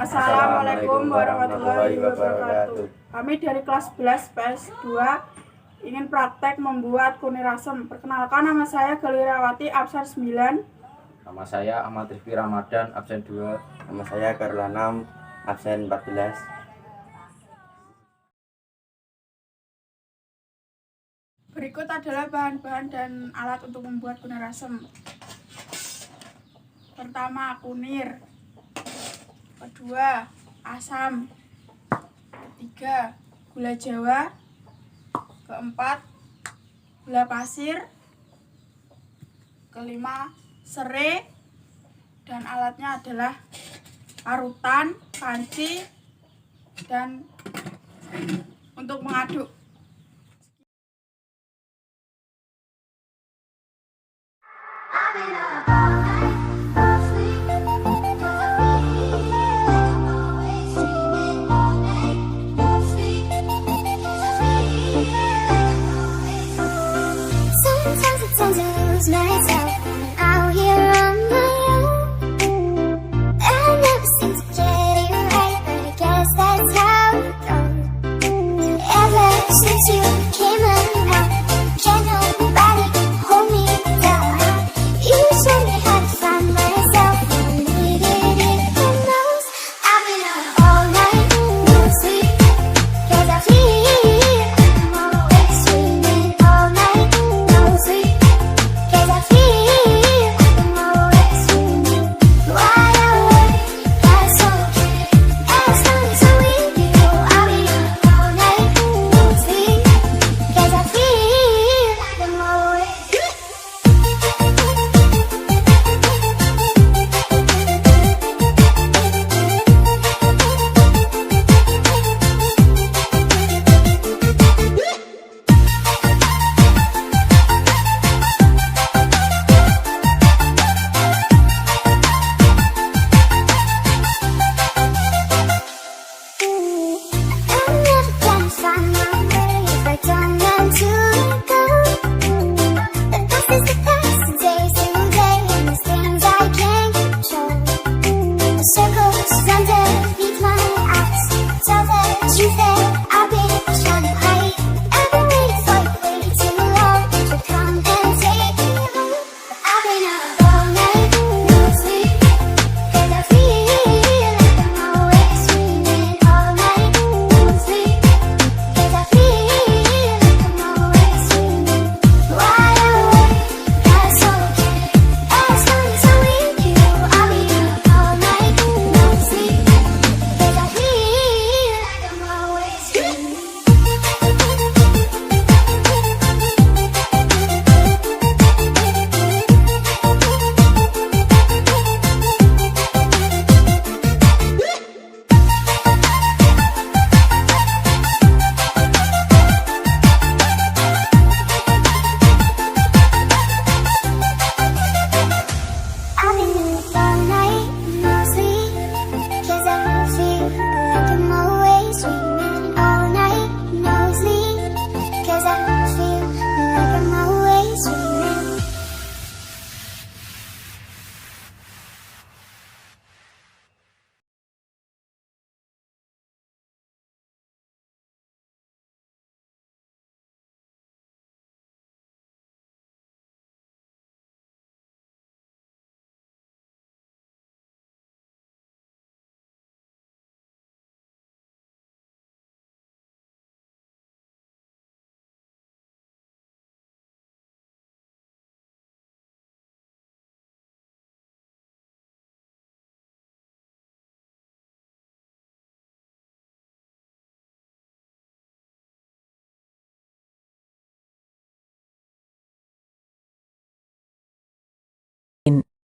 Assalamualaikum warahmatullahi wabarakatuh. Kami dari kelas 11 PS2 ingin praktek membuat kunir asem. Perkenalkan, nama saya Galirawati, absen 9. Nama saya Ahmad Rifki Ramadan, absen 2. Nama saya Karulanam, absen 14. Berikut adalah bahan-bahan dan alat untuk membuat kunir asem. Pertama, kunir. Kedua, asam. Ketiga, gula jawa. Keempat, gula pasir. Kelima, serai. Dan alatnya adalah parutan, panci, dan untuk mengaduk. Myself out here on my own. I never seem to get it right, but I guess that's how it goes. Ever since you came around, can't nobody hold me down. You showed me how to find myself when I needed it the most. I've been up all night, no sleep, 'cause I feel I'm always dreaming all night, no sleep.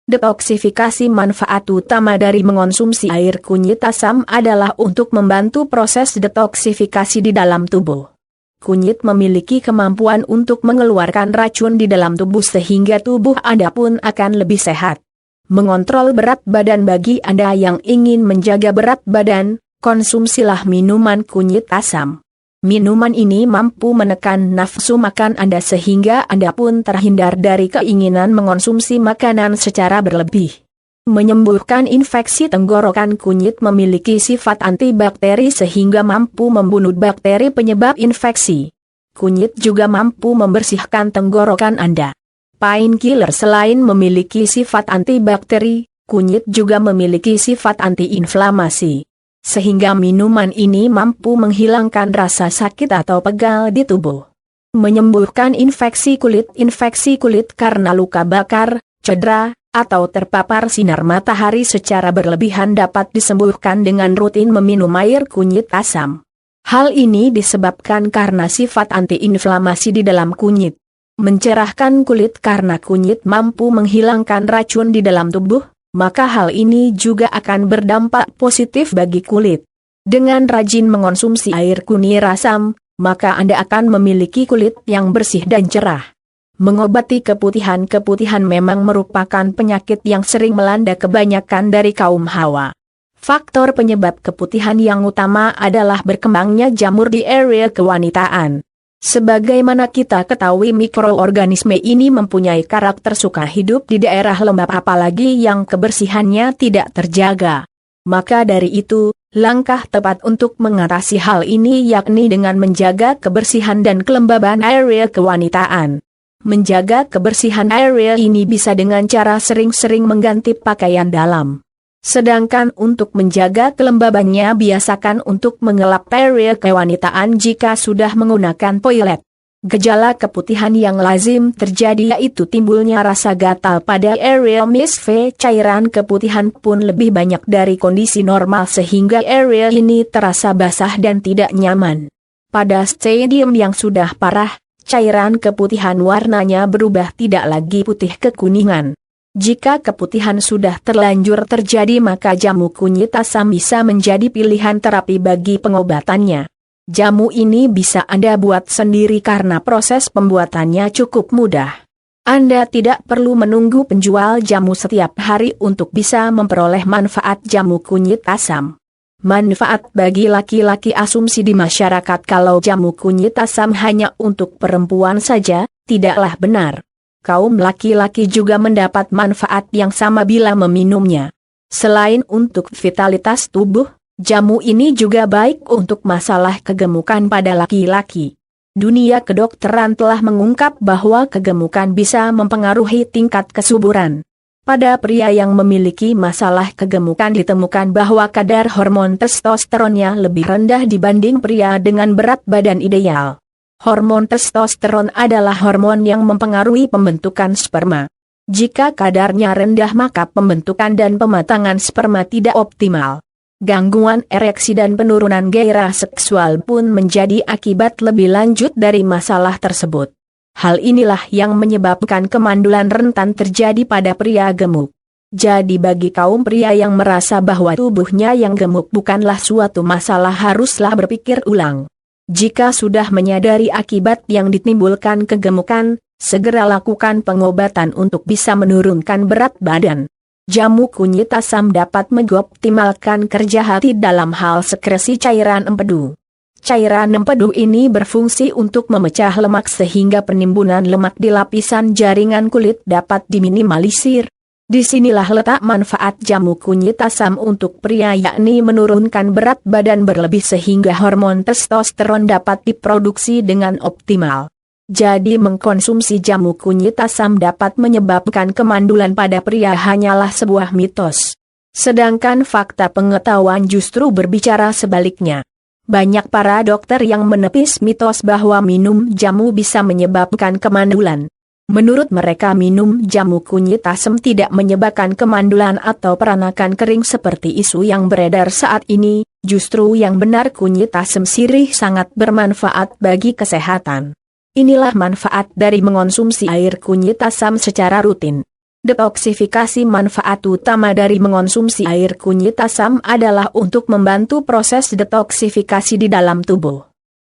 Detoksifikasi. Manfaat utama dari mengonsumsi air kunyit asam adalah untuk membantu proses detoksifikasi di dalam tubuh. Kunyit memiliki kemampuan untuk mengeluarkan racun di dalam tubuh sehingga tubuh Anda pun akan lebih sehat. Mengontrol berat badan. Bagi Anda yang ingin menjaga berat badan, konsumsilah minuman kunyit asam. Minuman ini mampu menekan nafsu makan Anda sehingga Anda pun terhindar dari keinginan mengonsumsi makanan secara berlebih. Menyembuhkan infeksi tenggorokan. Kunyit memiliki sifat antibakteri sehingga mampu membunuh bakteri penyebab infeksi. Kunyit juga mampu membersihkan tenggorokan Anda. Painkiller selain memiliki sifat antibakteri, kunyit juga memiliki sifat antiinflamasi. Sehingga minuman ini mampu menghilangkan rasa sakit atau pegal di tubuh. Menyembuhkan infeksi kulit karena luka bakar, cedera, atau terpapar sinar matahari secara berlebihan dapat disembuhkan dengan rutin meminum air kunyit asam. Hal ini disebabkan karena sifat antiinflamasi di dalam kunyit. Mencerahkan kulit karena kunyit mampu menghilangkan racun di dalam tubuh, maka hal ini juga akan berdampak positif bagi kulit. Dengan rajin mengonsumsi air kunir asam, maka Anda akan memiliki kulit yang bersih dan cerah. Mengobati keputihan memang merupakan penyakit yang sering melanda kebanyakan dari kaum hawa. Faktor penyebab keputihan yang utama adalah berkembangnya jamur di area kewanitaan. Sebagaimana kita ketahui, mikroorganisme ini mempunyai karakter suka hidup di daerah lembab apalagi yang kebersihannya tidak terjaga. Maka dari itu, langkah tepat untuk mengatasi hal ini yakni dengan menjaga kebersihan dan kelembaban area kewanitaan. Menjaga kebersihan area ini bisa dengan cara sering-sering mengganti pakaian dalam. Sedangkan untuk menjaga kelembabannya biasakan untuk mengelap area kewanitaan jika sudah menggunakan toilet. Gejala keputihan yang lazim terjadi yaitu timbulnya rasa gatal pada area misve. Cairan keputihan pun lebih banyak dari kondisi normal sehingga area ini terasa basah dan tidak nyaman. Pada stadium yang sudah parah, cairan keputihan warnanya berubah tidak lagi putih kekuningan. Jika keputihan sudah terlanjur terjadi maka jamu kunyit asam bisa menjadi pilihan terapi bagi pengobatannya. Jamu ini bisa Anda buat sendiri karena proses pembuatannya cukup mudah. Anda tidak perlu menunggu penjual jamu setiap hari untuk bisa memperoleh manfaat jamu kunyit asam. Manfaat bagi laki-laki. Asumsi di masyarakat kalau jamu kunyit asam hanya untuk perempuan saja, tidaklah benar. Kaum laki-laki juga mendapat manfaat yang sama bila meminumnya. Selain untuk vitalitas tubuh, jamu ini juga baik untuk masalah kegemukan pada laki-laki. Dunia kedokteran telah mengungkap bahwa kegemukan bisa mempengaruhi tingkat kesuburan. Pada pria yang memiliki masalah kegemukan ditemukan bahwa kadar hormon testosteronnya lebih rendah dibanding pria dengan berat badan ideal. Hormon testosteron adalah hormon yang mempengaruhi pembentukan sperma. Jika kadarnya rendah maka pembentukan dan pematangan sperma tidak optimal. Gangguan ereksi dan penurunan gairah seksual pun menjadi akibat lebih lanjut dari masalah tersebut. Hal inilah yang menyebabkan kemandulan rentan terjadi pada pria gemuk. Jadi bagi kaum pria yang merasa bahwa tubuhnya yang gemuk bukanlah suatu masalah haruslah berpikir ulang. Jika sudah menyadari akibat yang ditimbulkan kegemukan, segera lakukan pengobatan untuk bisa menurunkan berat badan. Jamu kunyit asam dapat mengoptimalkan kerja hati dalam hal sekresi cairan empedu. Cairan empedu ini berfungsi untuk memecah lemak sehingga penimbunan lemak di lapisan jaringan kulit dapat diminimalisir. Disinilah letak manfaat jamu kunyit asam untuk pria yakni menurunkan berat badan berlebih sehingga hormon testosteron dapat diproduksi dengan optimal. Jadi mengkonsumsi jamu kunyit asam dapat menyebabkan kemandulan pada pria hanyalah sebuah mitos. Sedangkan fakta pengetahuan justru berbicara sebaliknya. Banyak para dokter yang menepis mitos bahwa minum jamu bisa menyebabkan kemandulan. Menurut mereka minum jamu kunyit asam tidak menyebabkan kemandulan atau peranakan kering seperti isu yang beredar saat ini, justru yang benar kunyit asam sirih sangat bermanfaat bagi kesehatan. Inilah manfaat dari mengonsumsi air kunyit asam secara rutin. Detoksifikasi. Manfaat utama dari mengonsumsi air kunyit asam adalah untuk membantu proses detoksifikasi di dalam tubuh.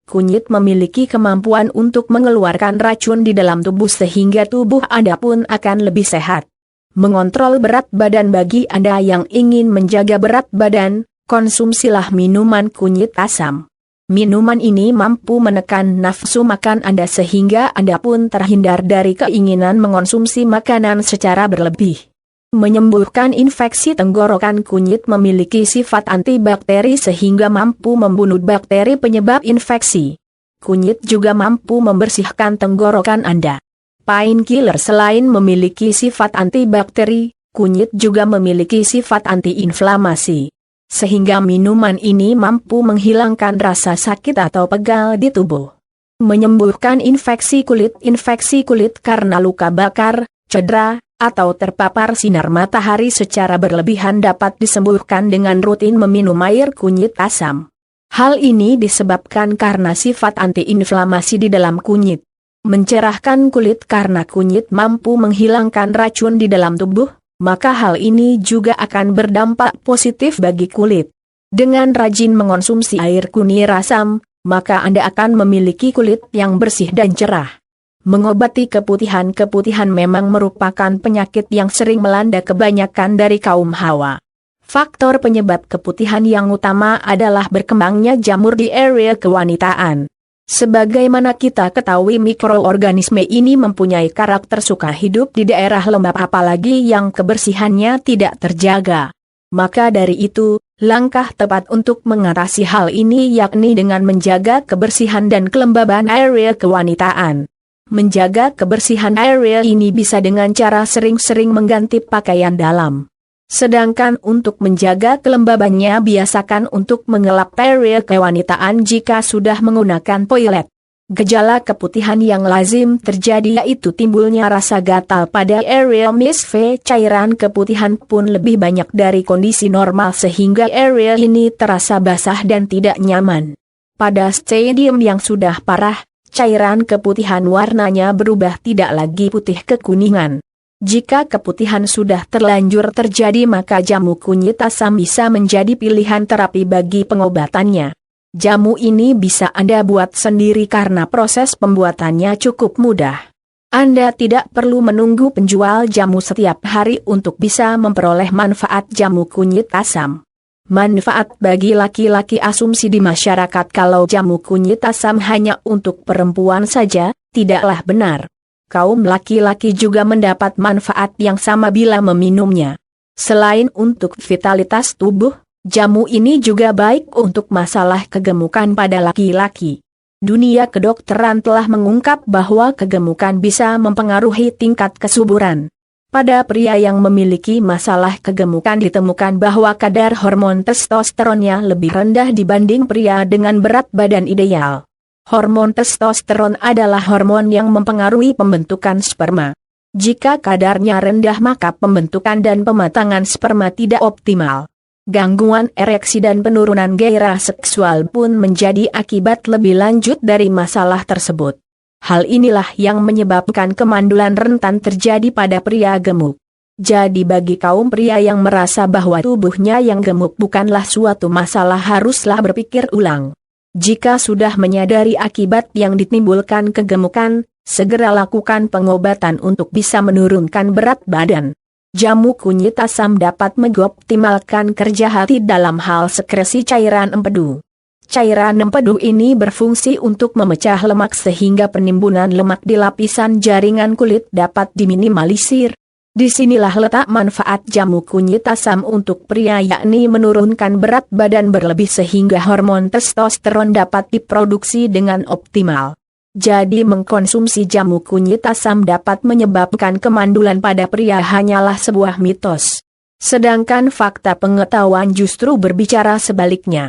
Kunyit memiliki kemampuan untuk mengeluarkan racun di dalam tubuh sehingga tubuh Anda pun akan lebih sehat. Mengontrol berat badan. Bagi Anda yang ingin menjaga berat badan, konsumsilah minuman kunyit asam. Minuman ini mampu menekan nafsu makan Anda sehingga Anda pun terhindar dari keinginan mengonsumsi makanan secara berlebih. Menyembuhkan infeksi tenggorokan. Kunyit memiliki sifat antibakteri sehingga mampu membunuh bakteri penyebab infeksi. Kunyit juga mampu membersihkan tenggorokan Anda. Painkiller selain memiliki sifat antibakteri, kunyit juga memiliki sifat antiinflamasi. Sehingga minuman ini mampu menghilangkan rasa sakit atau pegal di tubuh. Menyembuhkan infeksi kulit karena luka bakar, cedera, atau terpapar sinar matahari secara berlebihan dapat disembuhkan dengan rutin meminum air kunyit asam. Hal ini disebabkan karena sifat antiinflamasi di dalam kunyit. Mencerahkan kulit karena kunyit mampu menghilangkan racun di dalam tubuh, maka hal ini juga akan berdampak positif bagi kulit. Dengan rajin mengonsumsi air kunir asam, maka Anda akan memiliki kulit yang bersih dan cerah. Mengobati keputihan memang merupakan penyakit yang sering melanda kebanyakan dari kaum hawa. Faktor penyebab keputihan yang utama adalah berkembangnya jamur di area kewanitaan. Sebagaimana kita ketahui, mikroorganisme ini mempunyai karakter suka hidup di daerah lembab apalagi yang kebersihannya tidak terjaga. Maka dari itu, langkah tepat untuk mengatasi hal ini yakni dengan menjaga kebersihan dan kelembaban area kewanitaan. Menjaga kebersihan area ini bisa dengan cara sering-sering mengganti pakaian dalam. Sedangkan untuk menjaga kelembabannya biasakan untuk mengelap area kewanitaan jika sudah menggunakan toilet. Gejala keputihan yang lazim terjadi yaitu timbulnya rasa gatal pada area misve. Cairan keputihan pun lebih banyak dari kondisi normal sehingga area ini terasa basah dan tidak nyaman. Pada stadium yang sudah parah, cairan keputihan warnanya berubah tidak lagi putih kekuningan. Jika keputihan sudah terlanjur terjadi maka jamu kunyit asam bisa menjadi pilihan terapi bagi pengobatannya. Jamu ini bisa Anda buat sendiri karena proses pembuatannya cukup mudah. Anda tidak perlu menunggu penjual jamu setiap hari untuk bisa memperoleh manfaat jamu kunyit asam. Manfaat bagi laki-laki. Asumsi di masyarakat kalau jamu kunyit asam hanya untuk perempuan saja, tidaklah benar. Kaum laki-laki juga mendapat manfaat yang sama bila meminumnya. Selain untuk vitalitas tubuh, jamu ini juga baik untuk masalah kegemukan pada laki-laki. Dunia kedokteran telah mengungkap bahwa kegemukan bisa mempengaruhi tingkat kesuburan. Pada pria yang memiliki masalah kegemukan ditemukan bahwa kadar hormon testosteronnya lebih rendah dibanding pria dengan berat badan ideal. Hormon testosteron adalah hormon yang mempengaruhi pembentukan sperma. Jika kadarnya rendah maka pembentukan dan pematangan sperma tidak optimal. Gangguan ereksi dan penurunan gairah seksual pun menjadi akibat lebih lanjut dari masalah tersebut. Hal inilah yang menyebabkan kemandulan rentan terjadi pada pria gemuk. Jadi bagi kaum pria yang merasa bahwa tubuhnya yang gemuk bukanlah suatu masalah haruslah berpikir ulang. Jika sudah menyadari akibat yang ditimbulkan kegemukan, segera lakukan pengobatan untuk bisa menurunkan berat badan. Jamu kunyit asam dapat mengoptimalkan kerja hati dalam hal sekresi cairan empedu. Cairan empedu ini berfungsi untuk memecah lemak sehingga penimbunan lemak di lapisan jaringan kulit dapat diminimalisir. Disinilah letak manfaat jamu kunyit asam untuk pria yakni menurunkan berat badan berlebih sehingga hormon testosteron dapat diproduksi dengan optimal. Jadi mengkonsumsi jamu kunyit asam dapat menyebabkan kemandulan pada pria hanyalah sebuah mitos. Sedangkan fakta pengetahuan justru berbicara sebaliknya.